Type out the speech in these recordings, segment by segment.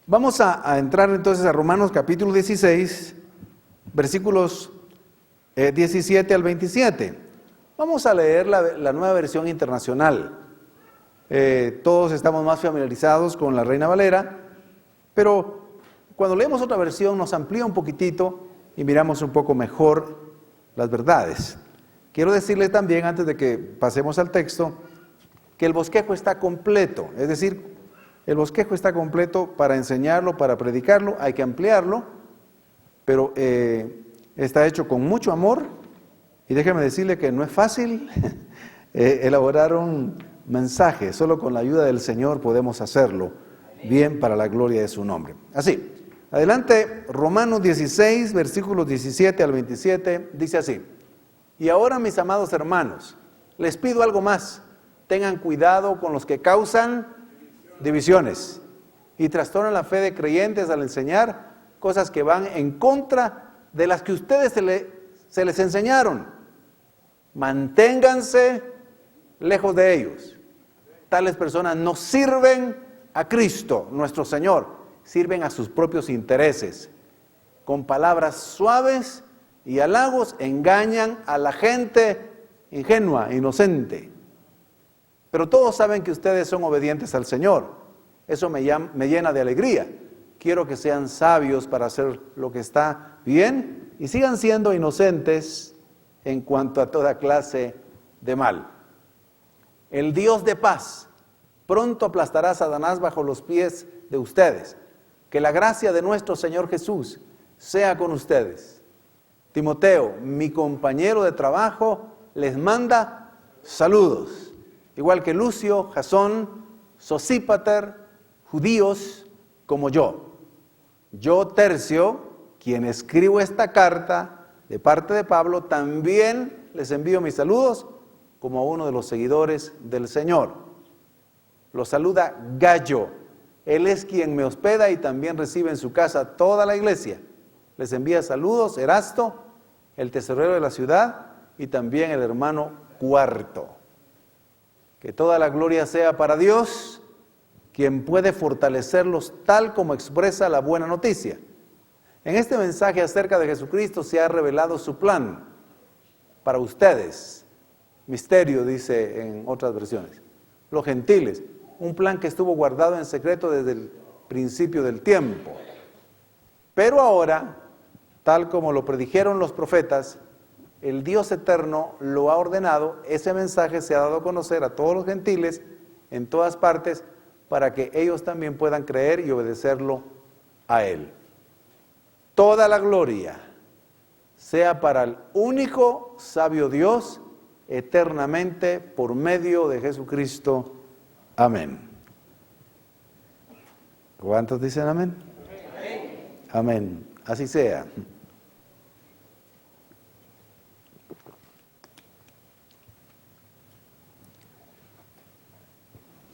Vamos a entrar entonces a Romanos capítulo 16, versículos 17 al 27. Vamos a leer la nueva versión internacional. Todos estamos más familiarizados con la Reina Valera, pero cuando leemos otra versión nos amplía un poquitito y miramos un poco mejor las verdades. Quiero decirle también, antes de que pasemos al texto, que el bosquejo está completo, es decir, el bosquejo está completo para enseñarlo, para predicarlo, hay que ampliarlo, pero está hecho con mucho amor, y déjeme decirle que no es fácil elaborar un mensaje, solo con la ayuda del Señor podemos hacerlo bien para la gloria de su nombre. Así, adelante, Romanos 16, versículos 17 al 27, dice así: y ahora, mis amados hermanos, les pido algo más, tengan cuidado con los que causan divisiones y trastornan la fe de creyentes al enseñar cosas que van en contra de las que ustedes se les enseñaron. Manténganse lejos de ellos. Tales personas no sirven a Cristo, nuestro Señor, sirven a sus propios intereses. Con palabras suaves y halagos engañan a la gente ingenua, inocente. Pero todos saben que ustedes son obedientes al Señor. Eso me llena de alegría. Quiero que sean sabios para hacer lo que está bien y sigan siendo inocentes en cuanto a toda clase de mal. El Dios de paz pronto aplastará a Satanás bajo los pies de ustedes. Que la gracia de nuestro Señor Jesús sea con ustedes. Timoteo, mi compañero de trabajo, les manda saludos. Igual que Lucio, Jasón, Sosípater, judíos como yo. Yo, Tercio, quien escribo esta carta de parte de Pablo, también les envío mis saludos como a uno de los seguidores del Señor. Los saluda Gayo. Él es quien me hospeda y también recibe en su casa toda la iglesia. Les envía saludos Erasto, el tesorero de la ciudad, y también el hermano Cuarto. Que toda la gloria sea para Dios, quien puede fortalecerlos tal como expresa la buena noticia. En este mensaje acerca de Jesucristo se ha revelado su plan para ustedes. Misterio, dice en otras versiones. Los gentiles, un plan que estuvo guardado en secreto desde el principio del tiempo. Pero ahora, tal como lo predijeron los profetas, el Dios eterno lo ha ordenado, ese mensaje se ha dado a conocer a todos los gentiles en todas partes para que ellos también puedan creer y obedecerlo a Él. Toda la gloria sea para el único sabio Dios eternamente por medio de Jesucristo. Amén. ¿Cuántos dicen amén? Amén. Así sea.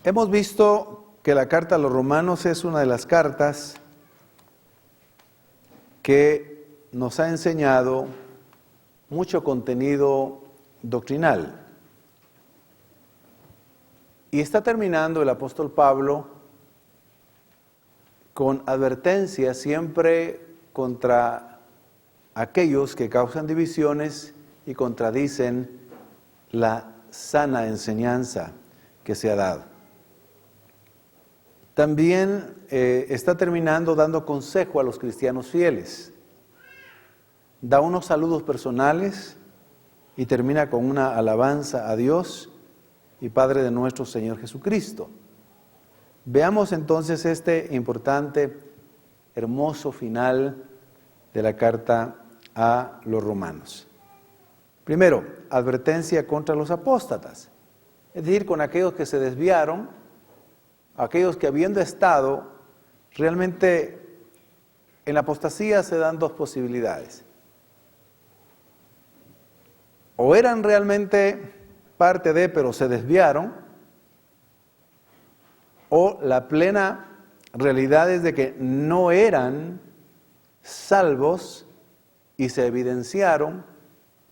Hemos visto que la carta a los Romanos es una de las cartas que nos ha enseñado mucho contenido doctrinal. Y está terminando el apóstol Pablo con advertencias siempre contra aquellos que causan divisiones y contradicen la sana enseñanza que se ha dado. También está terminando dando consejo a los cristianos fieles. Da unos saludos personales y termina con una alabanza a Dios y Padre de nuestro Señor Jesucristo. Veamos entonces este importante, hermoso final de la carta a los Romanos. Primero, advertencia contra los apóstatas, es decir, con aquellos que se desviaron, aquellos que habiendo estado realmente en la apostasía se dan dos posibilidades. O eran realmente parte de, pero se desviaron, o la plena realidad es de que no eran salvos y se evidenciaron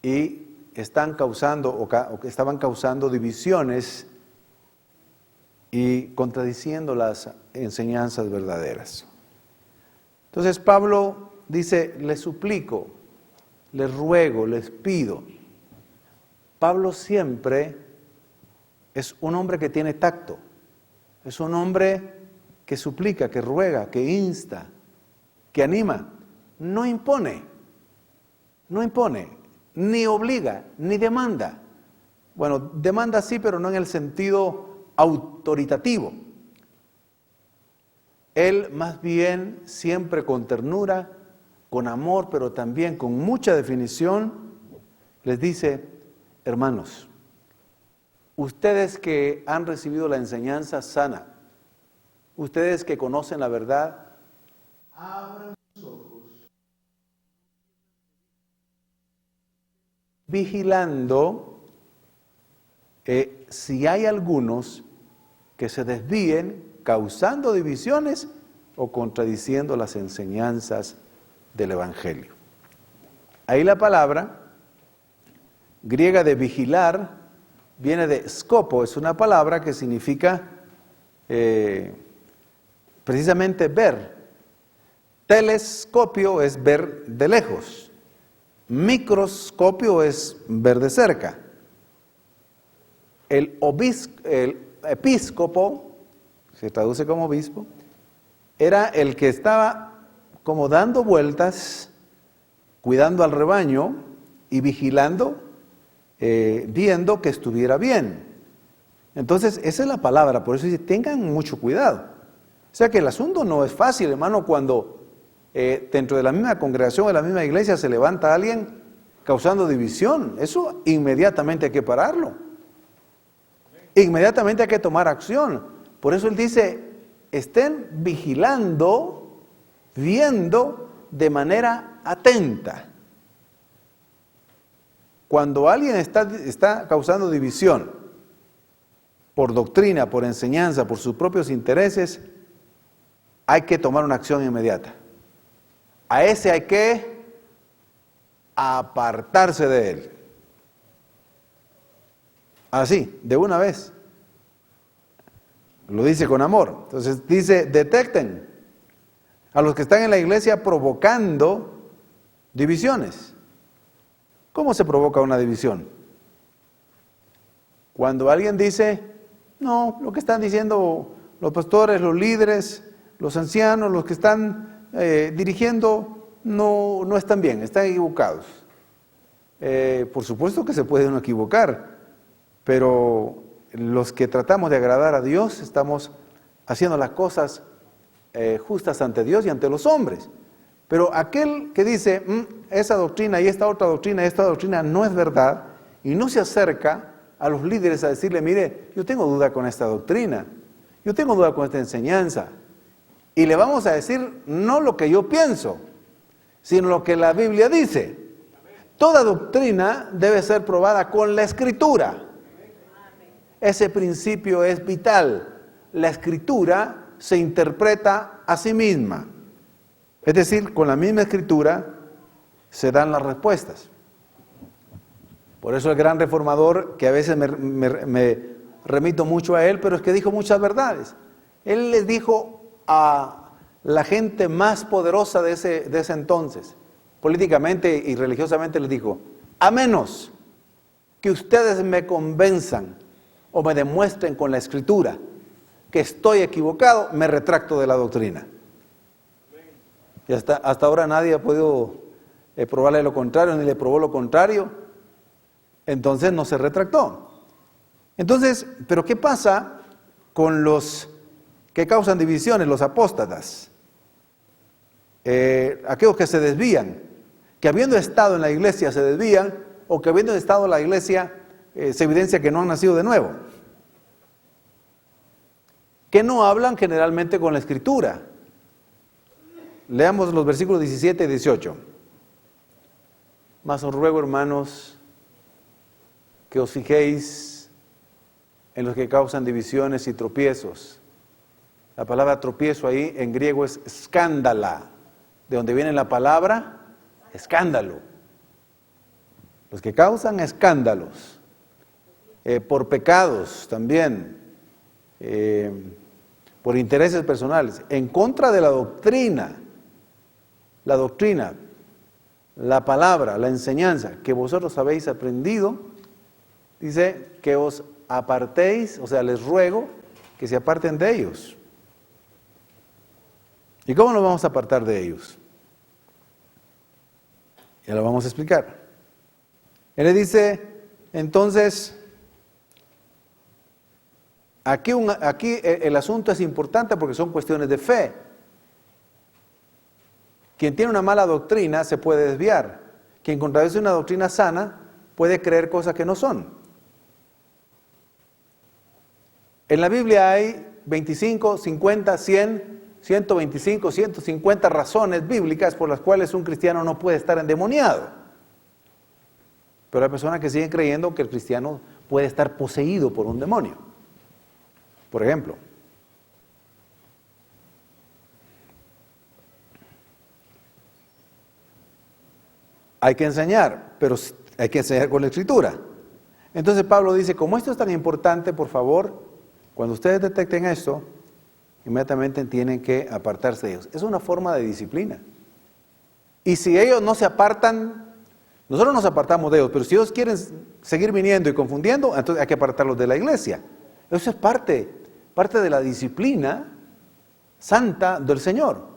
y están causando o que estaban causando divisiones y contradiciendo las enseñanzas verdaderas. Entonces Pablo dice, les suplico, les ruego, les pido. Pablo siempre es un hombre que tiene tacto, es un hombre que suplica, que ruega, que insta, que anima, no impone, ni obliga, ni demanda. Bueno, demanda sí, pero no en el sentido autoritativo. Él más bien siempre con ternura, con amor, pero también con mucha definición, les dice, hermanos, ustedes que han recibido la enseñanza sana, ustedes que conocen la verdad, abran sus ojos, vigilando si hay algunos que se desvíen, causando divisiones o contradiciendo las enseñanzas del Evangelio. Ahí la palabra griega de vigilar viene de scopo, es una palabra que significa precisamente ver. Telescopio es ver de lejos, microscopio es ver de cerca. El episcopo, se traduce como obispo, era el que estaba como dando vueltas, cuidando al rebaño y vigilando, viendo que estuviera bien. Entonces, esa es la palabra, por eso dice, tengan mucho cuidado. O sea que el asunto no es fácil, hermano, cuando dentro de la misma congregación, de la misma iglesia, se levanta alguien causando división. Eso inmediatamente hay que pararlo. Inmediatamente hay que tomar acción. Por eso él dice, estén vigilando, viendo de manera atenta. Cuando alguien está causando división por doctrina, por enseñanza, por sus propios intereses, hay que tomar una acción inmediata. A ese hay que apartarse de él. Así, de una vez. Lo dice con amor. Entonces dice, detecten a los que están en la iglesia provocando divisiones. ¿Cómo se provoca una división? Cuando alguien dice, no, lo que están diciendo los pastores, los líderes, los ancianos, los que están dirigiendo, no están bien, están equivocados. Por supuesto que se puede uno equivocar, pero los que tratamos de agradar a Dios estamos haciendo las cosas justas ante Dios y ante los hombres. Pero aquel que dice, esa doctrina y esta doctrina no es verdad, y no se acerca a los líderes a decirle, mire, yo tengo duda con esta doctrina, yo tengo duda con esta enseñanza, y le vamos a decir no lo que yo pienso, sino lo que la Biblia dice. Toda doctrina debe ser probada con la Escritura. Ese principio es vital. La Escritura se interpreta a sí misma. Es decir, con la misma Escritura se dan las respuestas. Por eso el gran reformador, que a veces me remito mucho a él, pero es que dijo muchas verdades. Él les dijo a la gente más poderosa de ese entonces, políticamente y religiosamente les dijo, a menos que ustedes me convenzan o me demuestren con la Escritura que estoy equivocado, me retracto de la doctrina. Y hasta ahora nadie ha podido probarle lo contrario, ni le probó lo contrario. Entonces no se retractó. Entonces, ¿pero qué pasa con los que causan divisiones, los apóstatas? Aquellos que se desvían, que habiendo estado en la iglesia se desvían, o que habiendo estado en la iglesia se evidencia que no han nacido de nuevo. Que no hablan generalmente con la Escritura. Leamos los versículos 17 y 18. Mas os ruego, hermanos, que os fijéis en los que causan divisiones y tropiezos. La palabra tropiezo ahí en griego es escándala, de donde viene la palabra escándalo. Los que causan escándalos, por pecados también, por intereses personales, en contra de la doctrina, la doctrina, la palabra, la enseñanza que vosotros habéis aprendido, dice que os apartéis, o sea, les ruego que se aparten de ellos. ¿Y cómo nos vamos a apartar de ellos? Ya lo vamos a explicar. Él le dice, entonces, aquí el asunto es importante porque son cuestiones de fe. Quien tiene una mala doctrina se puede desviar. Quien contradice una doctrina sana puede creer cosas que no son. En la Biblia hay 25, 50, 100, 125, 150 razones bíblicas por las cuales un cristiano no puede estar endemoniado. Pero hay personas que siguen creyendo que el cristiano puede estar poseído por un demonio. Por ejemplo, hay que enseñar, pero hay que enseñar con la Escritura. Entonces Pablo dice, como esto es tan importante, por favor, cuando ustedes detecten esto, inmediatamente tienen que apartarse de ellos. Es una forma de disciplina. Y si ellos no se apartan, nosotros nos apartamos de ellos, pero si ellos quieren seguir viniendo y confundiendo, entonces hay que apartarlos de la iglesia. Eso es parte de la disciplina santa del Señor.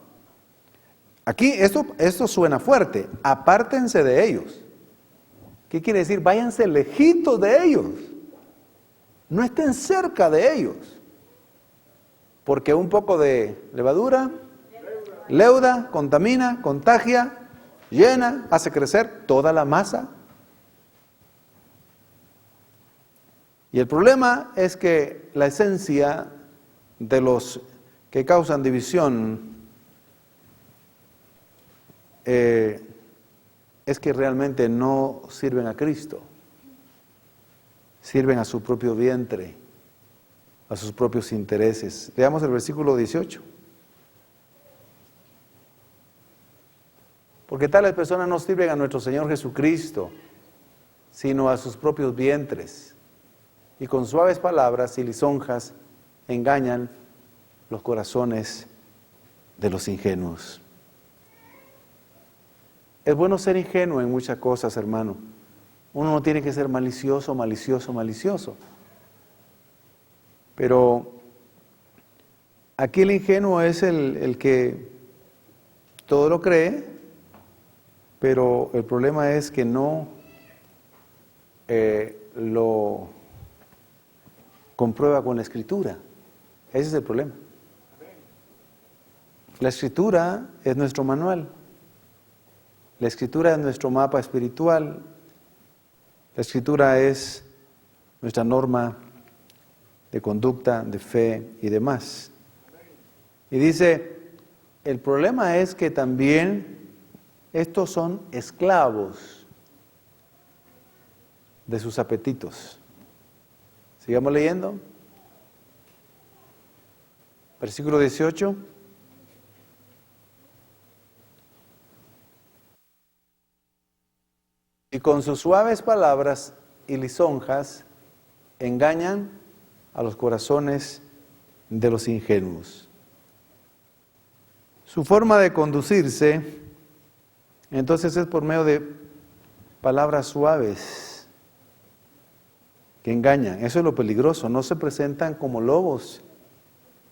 Aquí esto suena fuerte, apártense de ellos. ¿Qué quiere decir? Váyanse lejitos de ellos. No estén cerca de ellos. Porque un poco de levadura, leuda, contamina, contagia, llena, hace crecer toda la masa. Y el problema es que la esencia de los que causan división es que realmente no sirven a Cristo, sirven a su propio vientre, a sus propios intereses. Veamos el versículo 18. Porque tales personas no sirven a nuestro Señor Jesucristo, sino a sus propios vientres, y con suaves palabras y lisonjas engañan los corazones de los ingenuos. Es bueno ser ingenuo en muchas cosas, hermano. Uno no tiene que ser malicioso. Pero aquí el ingenuo es el que todo lo cree, pero el problema es que no lo comprueba con la Escritura. Ese es el problema. La Escritura es nuestro manual. La Escritura es nuestro mapa espiritual. La Escritura es nuestra norma de conducta, de fe y demás. Y dice, el problema es que también estos son esclavos de sus apetitos. Sigamos leyendo. Versículo 18. Y con sus suaves palabras y lisonjas engañan a los corazones de los ingenuos. Su forma de conducirse, entonces, es por medio de palabras suaves que engañan. Eso es lo peligroso. No se presentan como lobos,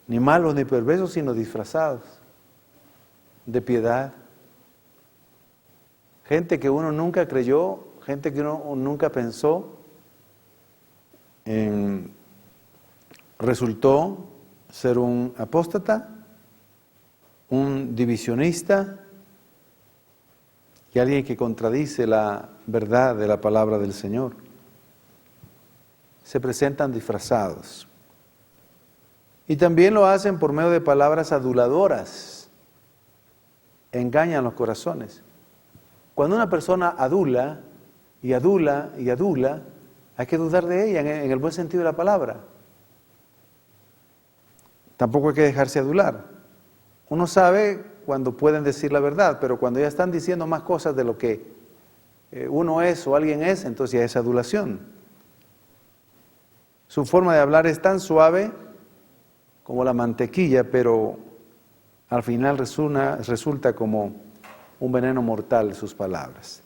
ni malos ni perversos, sino disfrazados de piedad. Gente que uno nunca creyó, gente que uno nunca pensó, resultó ser un apóstata, un divisionista y alguien que contradice la verdad de la palabra del Señor. Se presentan disfrazados. Y también lo hacen por medio de palabras aduladoras. Engañan los corazones. Cuando una persona adula, y adula, y adula, hay que dudar de ella en el buen sentido de la palabra. Tampoco hay que dejarse adular. Uno sabe cuando pueden decir la verdad, pero cuando ya están diciendo más cosas de lo que uno es o alguien es, entonces ya es adulación. Su forma de hablar es tan suave como la mantequilla, pero al final resulta como un veneno mortal sus palabras.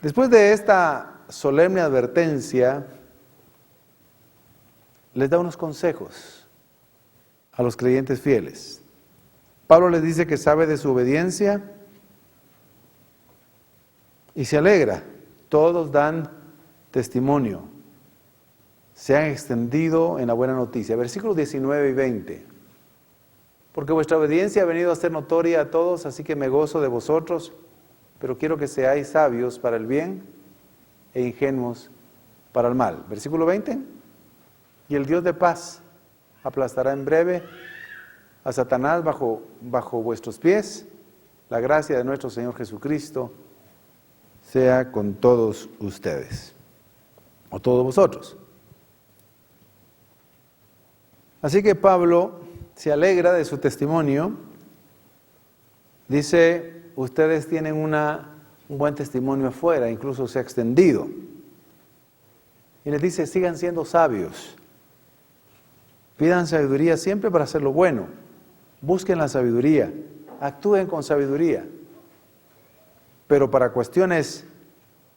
Después de esta solemne advertencia, les da unos consejos a los creyentes fieles. Pablo les dice que sabe de su obediencia y se alegra. Todos dan testimonio. Se han extendido en la buena noticia. Versículos 19 y 20. Porque vuestra obediencia ha venido a ser notoria a todos, así que me gozo de vosotros, pero quiero que seáis sabios para el bien e ingenuos para el mal. Versículo 20. Y el Dios de paz aplastará en breve a Satanás bajo vuestros pies. La gracia de nuestro Señor Jesucristo sea con todos ustedes, o todos vosotros. Así que Pablo se alegra de su testimonio. Dice, ustedes tienen un buen testimonio afuera, incluso se ha extendido. Y les dice, sigan siendo sabios. Pidan sabiduría siempre para hacer lo bueno. Busquen la sabiduría. Actúen con sabiduría. Pero para cuestiones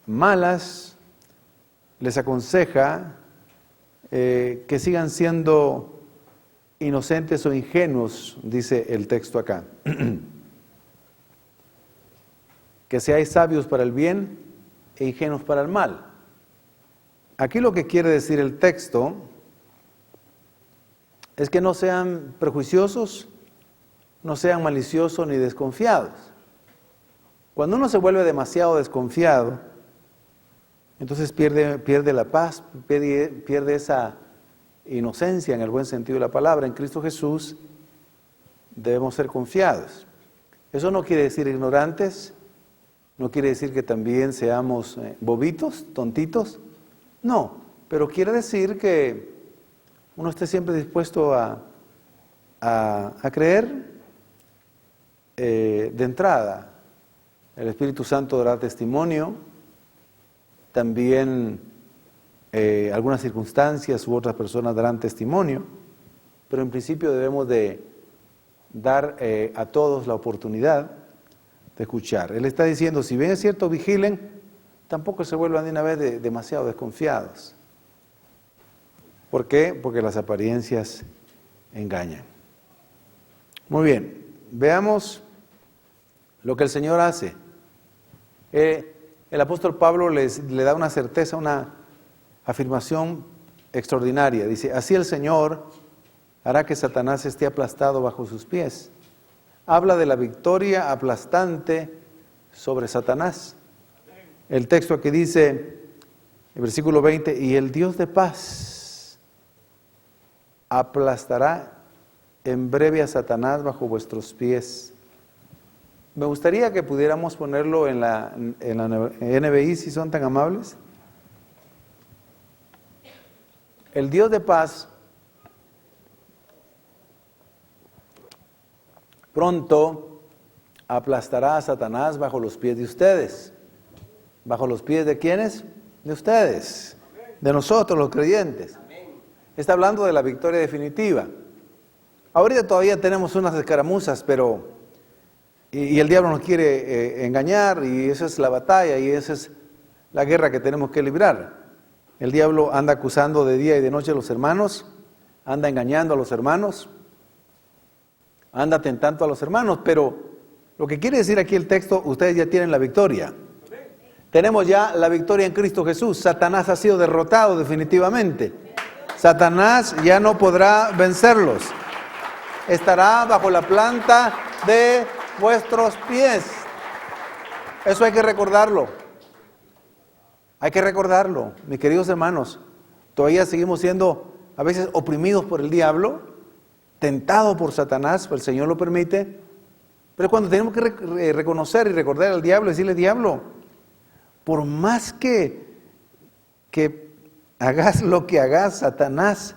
malas, les aconseja que sigan siendo inocentes o ingenuos, dice el texto acá. Que seáis sabios para el bien e ingenuos para el mal. Aquí lo que quiere decir el texto es que no sean prejuiciosos, no sean maliciosos ni desconfiados. Cuando uno se vuelve demasiado desconfiado, entonces pierde la paz, pierde esa inocencia en el buen sentido de la palabra. En Cristo Jesús debemos ser confiados. Eso no quiere decir ignorantes, no quiere decir que también seamos bobitos, tontitos, no, pero quiere decir que uno esté siempre dispuesto a creer de entrada. El Espíritu Santo dará testimonio, también algunas circunstancias u otras personas darán testimonio, pero en principio debemos de dar a todos la oportunidad de escuchar. Él está diciendo, si bien es cierto, vigilen, tampoco se vuelvan de una vez demasiado desconfiados. ¿Por qué? Porque las apariencias engañan. Muy bien, veamos lo que el Señor hace. El apóstol Pablo le da una certeza, una afirmación extraordinaria. Dice, así el Señor hará que Satanás esté aplastado bajo sus pies. Habla de la victoria aplastante sobre Satanás. El texto aquí dice, el versículo 20, y el Dios de paz aplastará en breve a Satanás bajo vuestros pies. Me gustaría que pudiéramos ponerlo en la NBI, si son tan amables. El Dios de paz pronto aplastará a Satanás bajo los pies de ustedes. ¿Bajo los pies de quiénes? De ustedes, de nosotros los creyentes. Está hablando de la victoria definitiva. Ahorita todavía tenemos unas escaramuzas, pero y el diablo nos quiere engañar, y esa es la batalla, y esa es la guerra que tenemos que librar. El diablo anda acusando de día y de noche a los hermanos, anda engañando a los hermanos, anda tentando a los hermanos, pero lo que quiere decir aquí el texto, ustedes ya tienen la victoria. Tenemos ya la victoria en Cristo Jesús. Satanás ha sido derrotado definitivamente. Satanás ya no podrá vencerlos. Estará bajo la planta de vuestros pies. Eso hay que recordarlo. Hay que recordarlo, mis queridos hermanos. Todavía seguimos siendo a veces oprimidos por el diablo, tentados por Satanás, el Señor lo permite. Pero cuando tenemos que reconocer y recordar al diablo, decirle, diablo, por más que hagas lo que hagas, Satanás,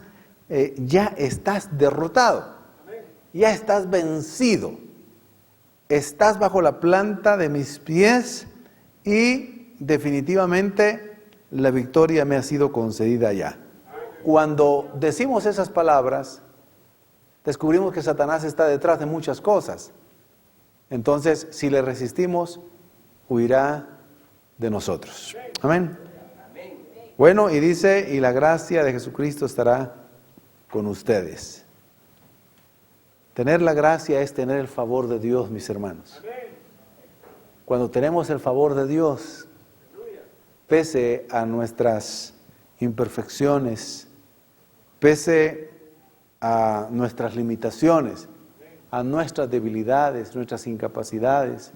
ya estás derrotado, ya estás vencido, estás bajo la planta de mis pies y definitivamente la victoria me ha sido concedida ya. Cuando decimos esas palabras, descubrimos que Satanás está detrás de muchas cosas. entonces si le resistimos, huirá de nosotros. Amén. Bueno, y dice, y la gracia de Jesucristo estará con ustedes. Tener la gracia es tener el favor de Dios, mis hermanos. Cuando tenemos el favor de Dios, pese a nuestras imperfecciones, pese a nuestras limitaciones, a nuestras debilidades, nuestras incapacidades,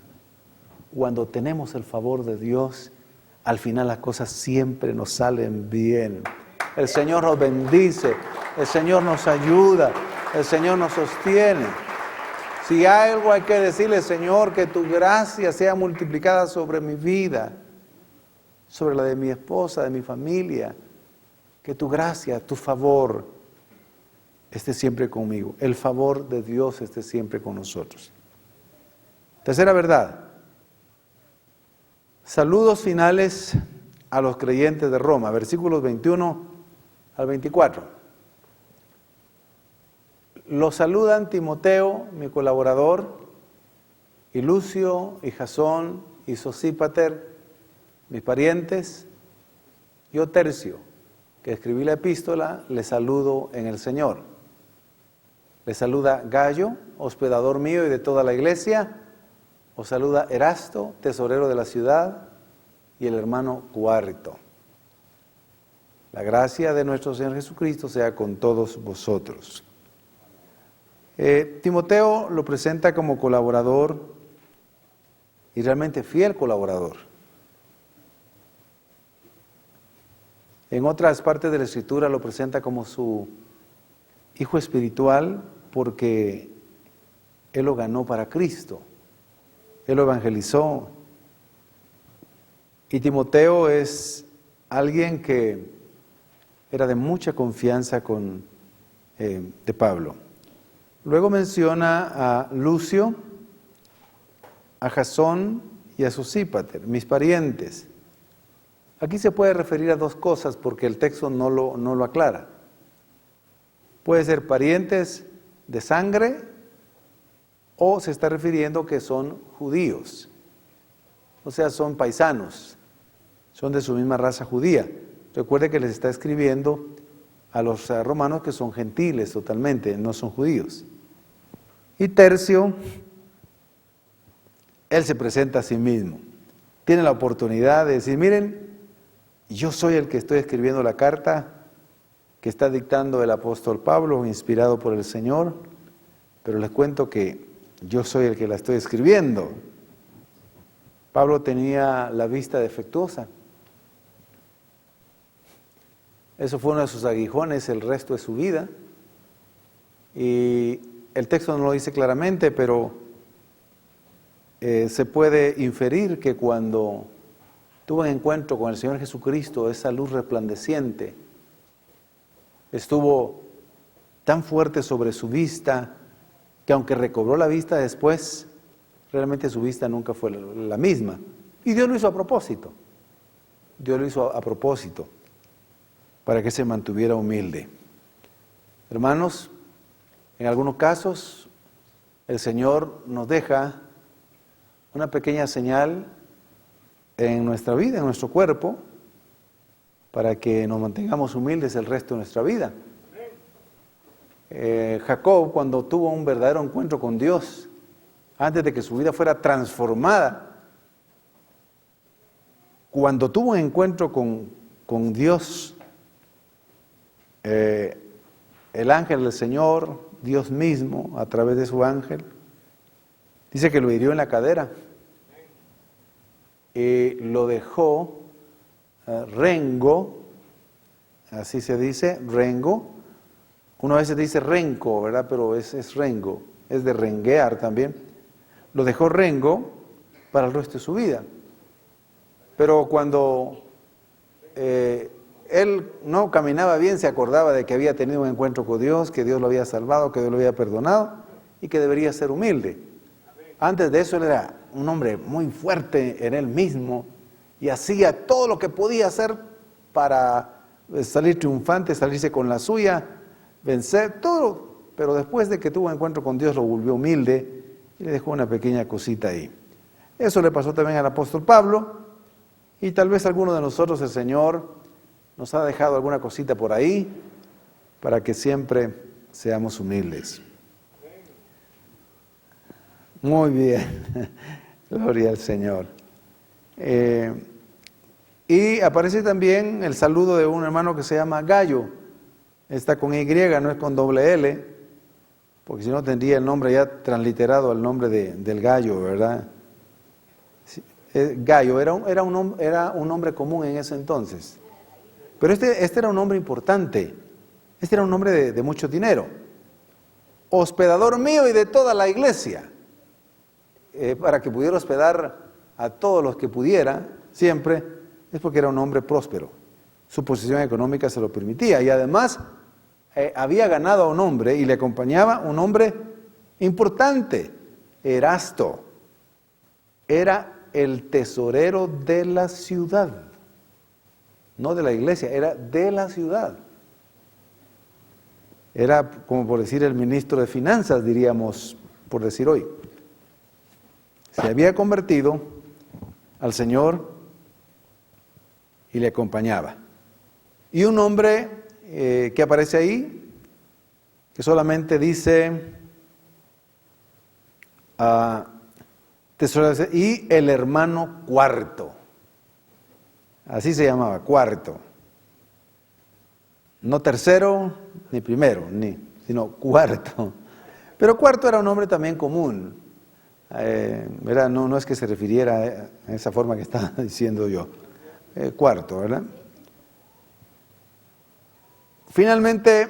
cuando tenemos el favor de Dios, al final las cosas siempre nos salen bien. El Señor nos bendice, el Señor nos ayuda, el Señor nos sostiene. Si hay algo hay que decirle, Señor, que tu gracia sea multiplicada sobre mi vida, sobre la de mi esposa, de mi familia, que tu gracia, tu favor esté siempre conmigo. El favor de Dios esté siempre con nosotros. Tercera verdad. Saludos finales a los creyentes de Roma, versículos 21 al 24. Los saludan Timoteo, mi colaborador, y Lucio, y Jasón, y Sosípater, mis parientes. Yo, Tercio, que escribí la epístola, les saludo en el Señor. Les saluda Gallo, hospedador mío y de toda la iglesia. Os saluda Erasto, tesorero de la ciudad, y el hermano Cuarto. La gracia de nuestro Señor Jesucristo sea con todos vosotros. Timoteo lo presenta como colaborador y realmente fiel colaborador. En otras partes de la Escritura lo presenta como su hijo espiritual porque él lo ganó para Cristo. Él lo evangelizó. Y Timoteo es alguien que era de mucha confianza de Pablo. Luego menciona a Lucio, a Jasón y a Sosípater, mis parientes. Aquí se puede referir a dos cosas porque el texto no lo aclara. Puede ser parientes de sangre o se está refiriendo que son judíos. O sea, son paisanos, son de su misma raza judía. Recuerde que les está escribiendo a los romanos que son gentiles totalmente, no son judíos. Y Tercio, él se presenta a sí mismo. Tiene la oportunidad de decir, miren, yo soy el que estoy escribiendo la carta que está dictando el apóstol Pablo, inspirado por el Señor, pero les cuento que yo soy el que la estoy escribiendo. Pablo tenía la vista defectuosa. Eso fue uno de sus aguijones el resto de su vida. Y el texto no lo dice claramente, pero se puede inferir que cuando tuvo un encuentro con el Señor Jesucristo, esa luz resplandeciente estuvo tan fuerte sobre su vista que aunque recobró la vista después, realmente su vista nunca fue la misma. Y Dios lo hizo a propósito. Dios lo hizo a propósito para que se mantuviera humilde. Hermanos, en algunos casos el Señor nos deja una pequeña señal en nuestra vida, en nuestro cuerpo, para que nos mantengamos humildes el resto de nuestra vida. Jacob, cuando tuvo un verdadero encuentro con Dios, antes de que su vida fuera transformada, cuando tuvo un encuentro con Dios, el ángel del Señor, Dios mismo, a través de su ángel, dice que lo hirió en la cadera y lo dejó rengo, así se dice, rengo. Uno a veces dice renco, ¿verdad? Pero es rengo, es de renguear también. Lo dejó rengo para el resto de su vida. Pero cuando él no caminaba bien, se acordaba de que había tenido un encuentro con Dios, que Dios lo había salvado, que Dios lo había perdonado y que debería ser humilde. Antes de eso él era un hombre muy fuerte en él mismo y hacía todo lo que podía hacer para salir triunfante, salirse con la suya, vencer todo. Pero después de que tuvo un encuentro con Dios lo volvió humilde Y le dejó una pequeña cosita ahí. Eso le pasó también al apóstol Pablo, y tal vez a alguno de nosotros el Señor nos ha dejado alguna cosita por ahí para que siempre seamos humildes. Muy bien, gloria al Señor. Y aparece también el saludo de un hermano que se llama Gallo. Está con Y, no es con doble L, porque si no tendría el nombre ya transliterado al nombre del gallo, ¿verdad? Gallo era un nombre común en ese entonces. Pero este era un hombre importante. Este era un hombre de mucho dinero. Hospedador mío y de toda la iglesia. Para que pudiera hospedar a todos los que pudiera, siempre, es porque era un hombre próspero. Su posición económica se lo permitía. Y además, había ganado a un hombre y le acompañaba un hombre importante, Erasto. Era el tesorero de la ciudad. No de la iglesia, era de la ciudad. Era, como por decir, el ministro de finanzas, diríamos, por decir hoy. Se había convertido al Señor y le acompañaba. Y un hombre que aparece ahí, que solamente dice, y el hermano Cuarto. Así se llamaba, Cuarto. No tercero ni primero, sino Cuarto. Pero Cuarto era un nombre también común. No es que se refiriera a esa forma que estaba diciendo yo. Cuarto, ¿verdad? Finalmente,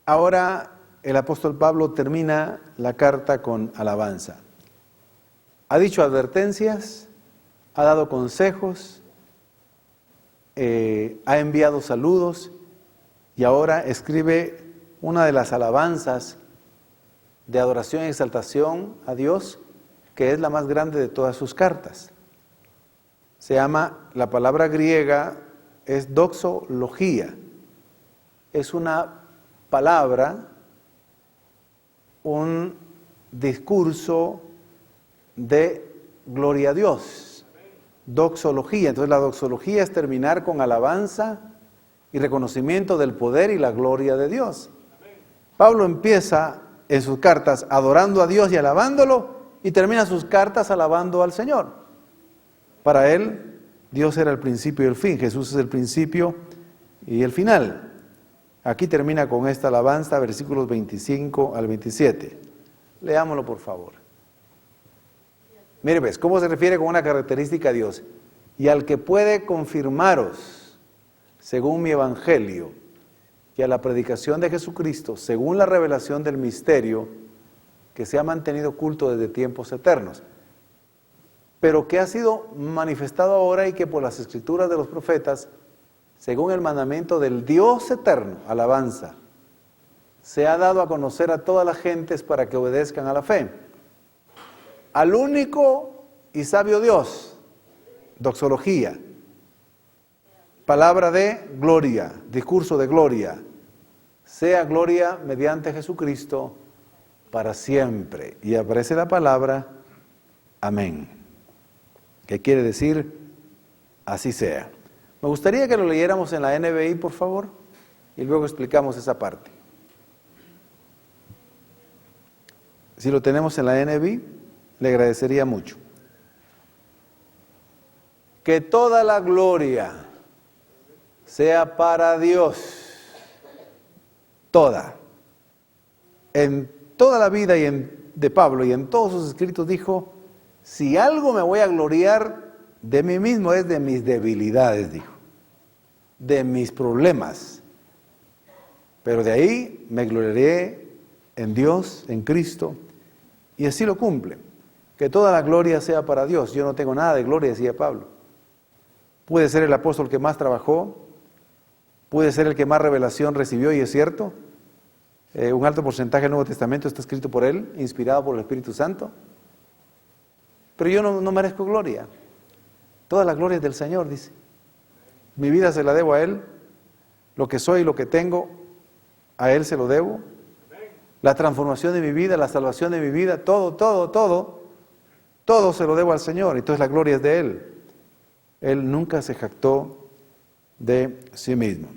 ahora el apóstol Pablo termina la carta con alabanza. Ha dicho advertencias, ha dado consejos, ha enviado saludos y ahora escribe una de las alabanzas de adoración y exaltación a Dios, que es la más grande de todas sus cartas. Se llama, la palabra griega es doxología. Es una palabra, un discurso de gloria a Dios. Doxología. Entonces la doxología es terminar con alabanza y reconocimiento del poder y la gloria de Dios. Pablo empieza en sus cartas adorando a Dios y alabándolo, y termina sus cartas alabando al Señor. Para él, Dios era el principio y el fin, Jesús es el principio y el final. Aquí termina con esta alabanza, versículos 25 al 27. Leámoslo, por favor. Mire, pues, ¿cómo se refiere con una característica a Dios? Y al que puede confirmaros, según mi evangelio, y a la predicación de Jesucristo, según la revelación del misterio, que se ha mantenido oculto desde tiempos eternos, pero que ha sido manifestado ahora y que por las escrituras de los profetas, según el mandamiento del Dios eterno, alabanza, se ha dado a conocer a todas las gentes para que obedezcan a la fe. Al único y sabio Dios, doxología, palabra de gloria, discurso de gloria, sea gloria mediante Jesucristo para siempre. Y aparece la palabra amén, que quiere decir así sea. Me gustaría que lo leyéramos en la NBI, por favor, y luego explicamos esa parte. Si lo tenemos en la NBI, le agradecería mucho. Que toda la gloria sea para Dios, toda. En toda la vida de Pablo y en todos sus escritos dijo, si algo me voy a gloriar de mí mismo es de mis debilidades, dijo, de mis problemas. Pero de ahí me gloriaré en Dios, en Cristo, y así lo cumple. Que toda la gloria sea para Dios. Yo no tengo nada de gloria, decía Pablo. Puede ser el apóstol que más trabajó, puede ser el que más revelación recibió, y es cierto. Un alto porcentaje del Nuevo Testamento está escrito por él, inspirado por el Espíritu Santo. Pero yo no merezco gloria. Toda la gloria es del Señor, dice. Mi vida se la debo a Él. Lo que soy y lo que tengo, a Él se lo debo. La transformación de mi vida, la salvación de mi vida, todo se lo debo al Señor. Entonces la gloria es de Él. Él nunca se jactó de sí mismo.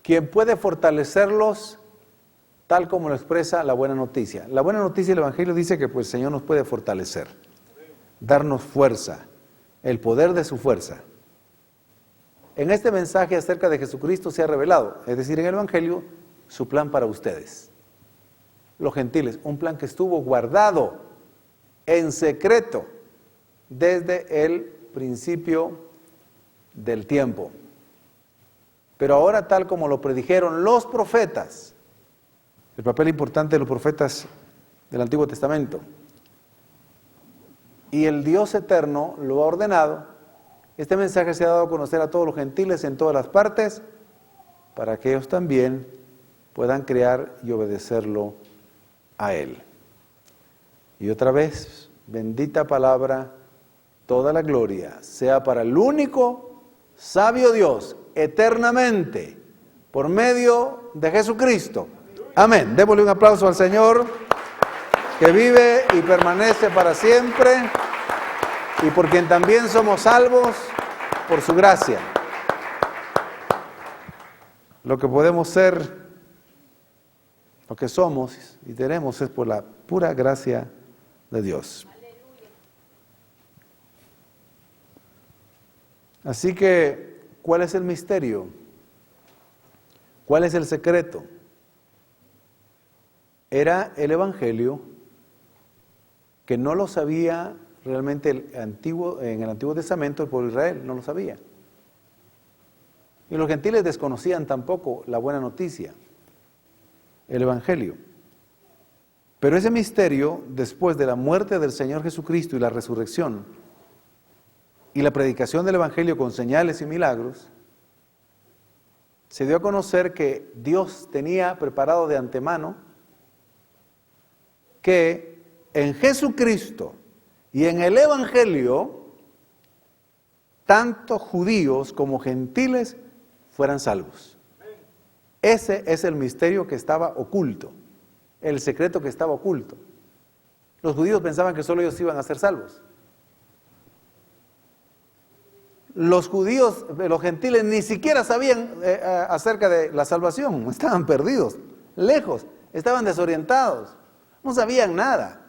Quien puede fortalecerlos, tal como lo expresa la buena noticia. La buena noticia del Evangelio dice que pues, el Señor nos puede fortalecer, darnos fuerza, el poder de su fuerza. En este mensaje acerca de Jesucristo se ha revelado, es decir, en el Evangelio, su plan para ustedes, los gentiles, un plan que estuvo guardado en secreto desde el principio del tiempo. Pero ahora, tal como lo predijeron los profetas, el papel importante de los profetas del Antiguo Testamento, y el Dios eterno lo ha ordenado, este mensaje se ha dado a conocer a todos los gentiles en todas las partes, para que ellos también puedan crear y obedecerlo a Él. Y otra vez, bendita palabra, toda la gloria sea para el único sabio Dios, eternamente, por medio de Jesucristo. Amén. Démosle un aplauso al Señor, que vive y permanece para siempre, y por quien también somos salvos por su gracia. Lo que podemos ser, lo que somos y tenemos es por la pura gracia de Dios. Así que, ¿cuál es el misterio? ¿Cuál es el secreto? Era el Evangelio, que no lo sabía realmente en el Antiguo Testamento el pueblo de Israel, no lo sabía. Y los gentiles desconocían tampoco la buena noticia, el Evangelio. Pero ese misterio, después de la muerte del Señor Jesucristo y la resurrección, y la predicación del Evangelio con señales y milagros, se dio a conocer que Dios tenía preparado de antemano que en Jesucristo y en el Evangelio, tanto judíos como gentiles fueran salvos. Ese es el misterio que estaba oculto, el secreto que estaba oculto. Los judíos pensaban que solo ellos iban a ser salvos. Los judíos, los gentiles, ni siquiera sabían acerca de la salvación, estaban perdidos, lejos, estaban desorientados, no sabían nada.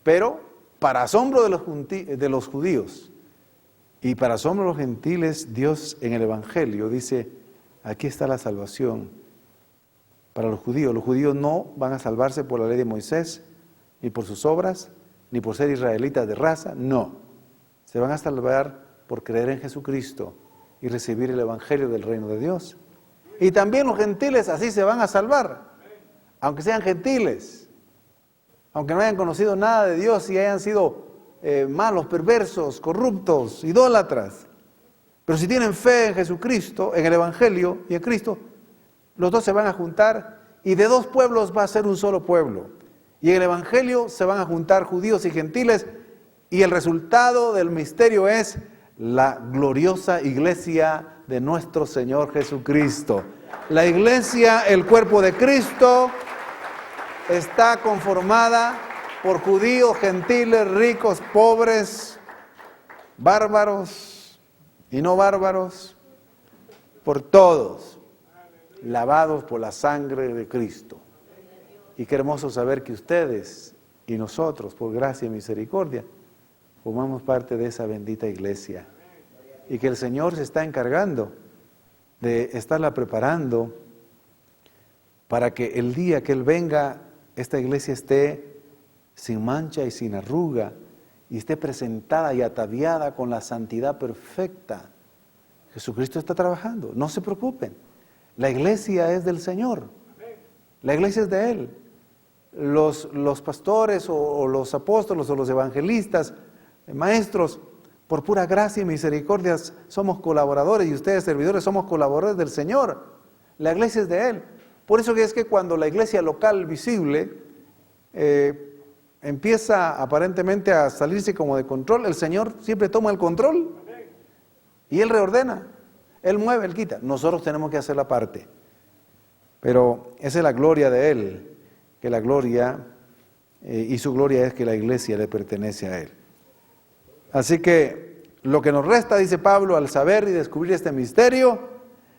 Pero, para asombro de los judíos y para asombro de los gentiles, Dios en el Evangelio dice, aquí está la salvación para los judíos. Los judíos no van a salvarse por la ley de Moisés, ni por sus obras, ni por ser israelitas de raza, no. Se van a salvar por creer en Jesucristo y recibir el Evangelio del reino de Dios. Y también los gentiles así se van a salvar, aunque sean gentiles, aunque no hayan conocido nada de Dios y hayan sido malos, perversos, corruptos, idólatras. Pero si tienen fe en Jesucristo, en el Evangelio y en Cristo, los dos se van a juntar y de dos pueblos va a ser un solo pueblo. Y en el Evangelio se van a juntar judíos y gentiles, y el resultado del misterio es la gloriosa iglesia de nuestro Señor Jesucristo. La iglesia, el cuerpo de Cristo, está conformada por judíos, gentiles, ricos, pobres, bárbaros y no bárbaros, por todos, lavados por la sangre de Cristo. Y qué hermoso saber que ustedes y nosotros, por gracia y misericordia, formamos parte de esa bendita iglesia. Y que el Señor se está encargando de estarla preparando para que el día que Él venga, esta iglesia esté sin mancha y sin arruga, y esté presentada y ataviada con la santidad perfecta. Jesucristo está trabajando, no se preocupen. La iglesia es del Señor, la iglesia es de Él. Los pastores o los apóstoles o los evangelistas, maestros, por pura gracia y misericordia somos colaboradores, y ustedes servidores somos colaboradores del Señor. La iglesia es de Él. Por eso que es que cuando la iglesia local visible empieza aparentemente a salirse como de control, el Señor siempre toma el control y Él reordena, Él mueve, Él quita. Nosotros tenemos que hacer la parte. Pero esa es la gloria de Él, que la gloria y su gloria es que la iglesia le pertenece a Él. Así que lo que nos resta, dice Pablo, al saber y descubrir este misterio,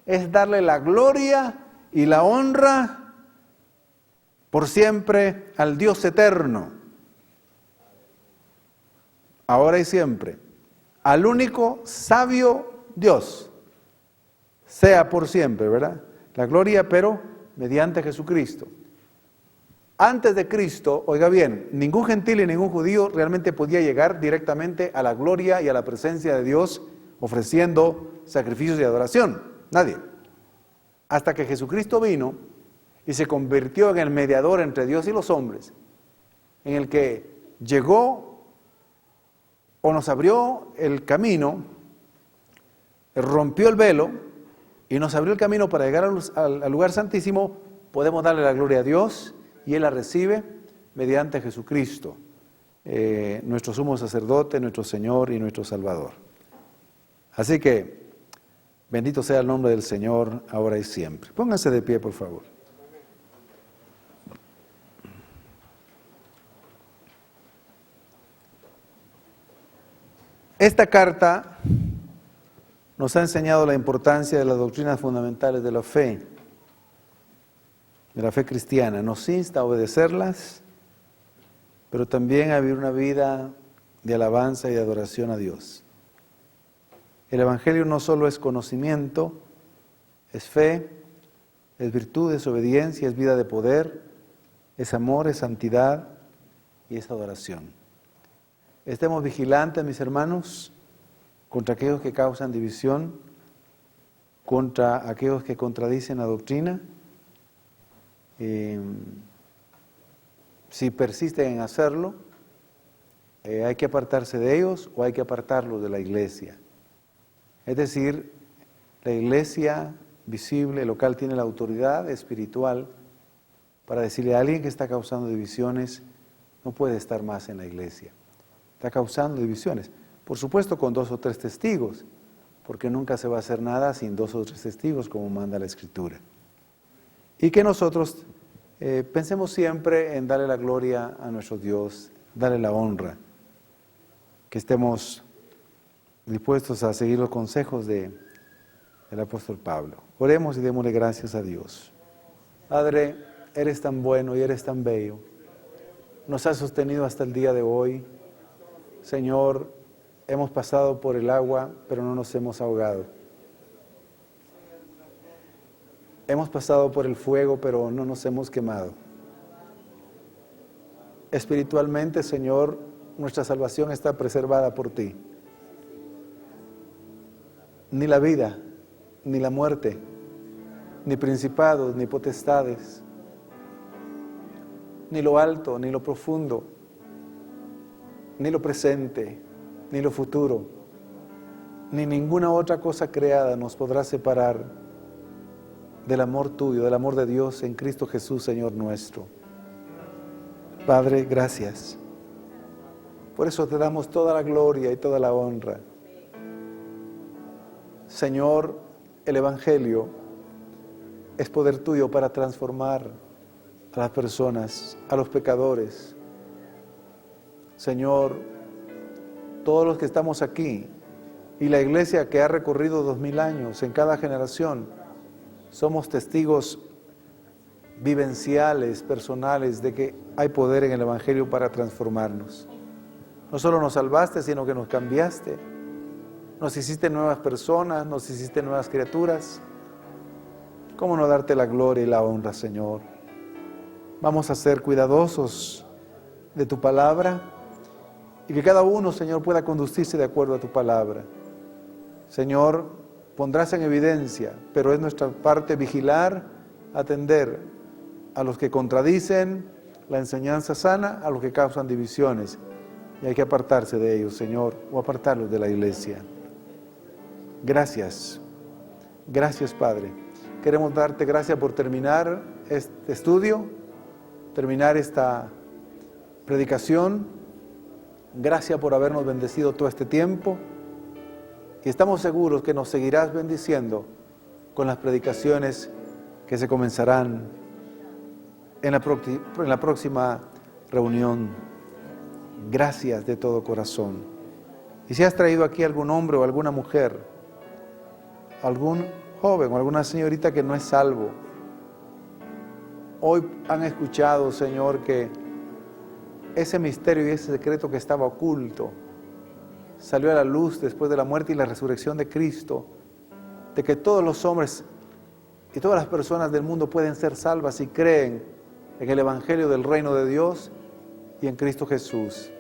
es darle la gloria y la honra por siempre al Dios eterno, ahora y siempre, al único sabio Dios, sea por siempre, ¿verdad? La gloria, pero mediante Jesucristo. Antes de Cristo, oiga bien, ningún gentil y ningún judío realmente podía llegar directamente a la gloria y a la presencia de Dios ofreciendo sacrificios de adoración. Nadie. Hasta que Jesucristo vino y se convirtió en el mediador entre Dios y los hombres, en el que llegó o nos abrió el camino, rompió el velo y nos abrió el camino para llegar al lugar santísimo. Podemos darle la gloria a Dios y Él la recibe mediante Jesucristo, nuestro sumo sacerdote, nuestro Señor y nuestro Salvador. Así que, bendito sea el nombre del Señor, ahora y siempre. Pónganse de pie, por favor. Esta carta nos ha enseñado la importancia de las doctrinas fundamentales de la fe cristiana. Nos insta a obedecerlas, pero también a vivir una vida de alabanza y de adoración a Dios. El Evangelio no solo es conocimiento, es fe, es virtud, es obediencia, es vida de poder, es amor, es santidad y es adoración. Estemos vigilantes, mis hermanos, contra aquellos que causan división, contra aquellos que contradicen la doctrina. Si persisten en hacerlo, hay que apartarse de ellos o hay que apartarlos de la iglesia. Es decir, la iglesia visible, local, tiene la autoridad espiritual para decirle a alguien que está causando divisiones, no puede estar más en la iglesia. Está causando divisiones. Por supuesto con 2 o 3 testigos, porque nunca se va a hacer nada sin 2 o 3 testigos, como manda la Escritura. Y que nosotros pensemos siempre en darle la gloria a nuestro Dios, darle la honra, que estemos dispuestos a seguir los consejos del apóstol Pablo. Oremos y démosle gracias a Dios. Padre, eres tan bueno y eres tan bello. Nos has sostenido hasta el día de hoy. Señor, hemos pasado por el agua, pero no nos hemos ahogado. Hemos pasado por el fuego, pero no nos hemos quemado. Espiritualmente, Señor, nuestra salvación está preservada por ti. Ni la vida, ni la muerte, ni principados, ni potestades, ni lo alto, ni lo profundo, ni lo presente, ni lo futuro, ni ninguna otra cosa creada nos podrá separar del amor tuyo, del amor de Dios en Cristo Jesús, Señor nuestro. Padre, gracias. Por eso te damos toda la gloria y toda la honra. Señor, el Evangelio es poder tuyo para transformar a las personas, a los pecadores. Señor, todos los que estamos aquí y la iglesia que ha recorrido 2000 años en cada generación, somos testigos vivenciales, personales, de que hay poder en el Evangelio para transformarnos. No solo nos salvaste, sino que nos cambiaste. Nos hiciste nuevas personas, nos hiciste nuevas criaturas. ¿Cómo no darte la gloria y la honra, Señor? Vamos a ser cuidadosos de tu palabra y que cada uno, Señor, pueda conducirse de acuerdo a tu palabra. Señor, pondrás en evidencia, pero es nuestra parte vigilar, atender a los que contradicen la enseñanza sana, a los que causan divisiones. Y hay que apartarse de ellos, Señor, o apartarlos de la iglesia. Gracias. Gracias, Padre. Queremos darte gracias por terminar este estudio, terminar esta predicación. Gracias por habernos bendecido todo este tiempo. Y estamos seguros que nos seguirás bendiciendo con las predicaciones que se comenzarán en la próxima reunión. Gracias de todo corazón. Y si has traído aquí algún hombre o alguna mujer, algún joven o alguna señorita que no es salvo, hoy han escuchado, Señor, que ese misterio y ese secreto que estaba oculto salió a la luz después de la muerte y la resurrección de Cristo, de que todos los hombres y todas las personas del mundo pueden ser salvas si creen en el Evangelio del Reino de Dios y en Cristo Jesús.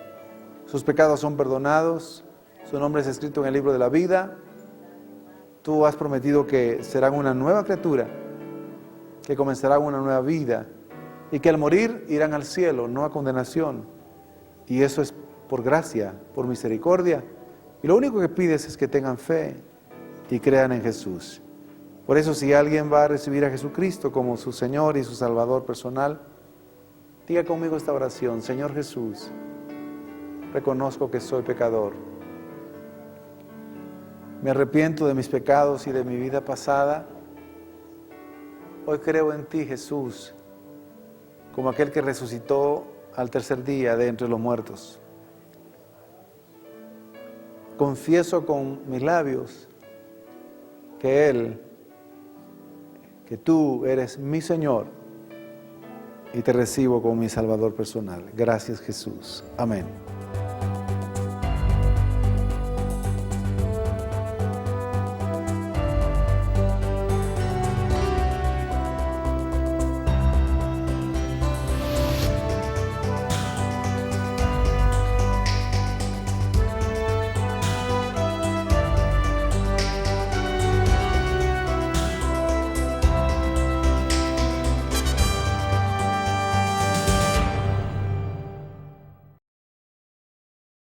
Sus pecados son perdonados, su nombre es escrito en el libro de la vida. Tú has prometido que serán una nueva criatura, que comenzarán una nueva vida y que al morir irán al cielo, no a condenación. Y eso es por gracia, por misericordia. Y lo único que pides es que tengan fe y crean en Jesús. Por eso, si alguien va a recibir a Jesucristo como su Señor y su Salvador personal, diga conmigo esta oración: Señor Jesús, reconozco que soy pecador. Me arrepiento de mis pecados y de mi vida pasada. Hoy creo en ti, Jesús, como aquel que resucitó al tercer día de entre los muertos. Confieso con mis labios que tú eres mi Señor y te recibo como mi Salvador personal. Gracias, Jesús. Amén.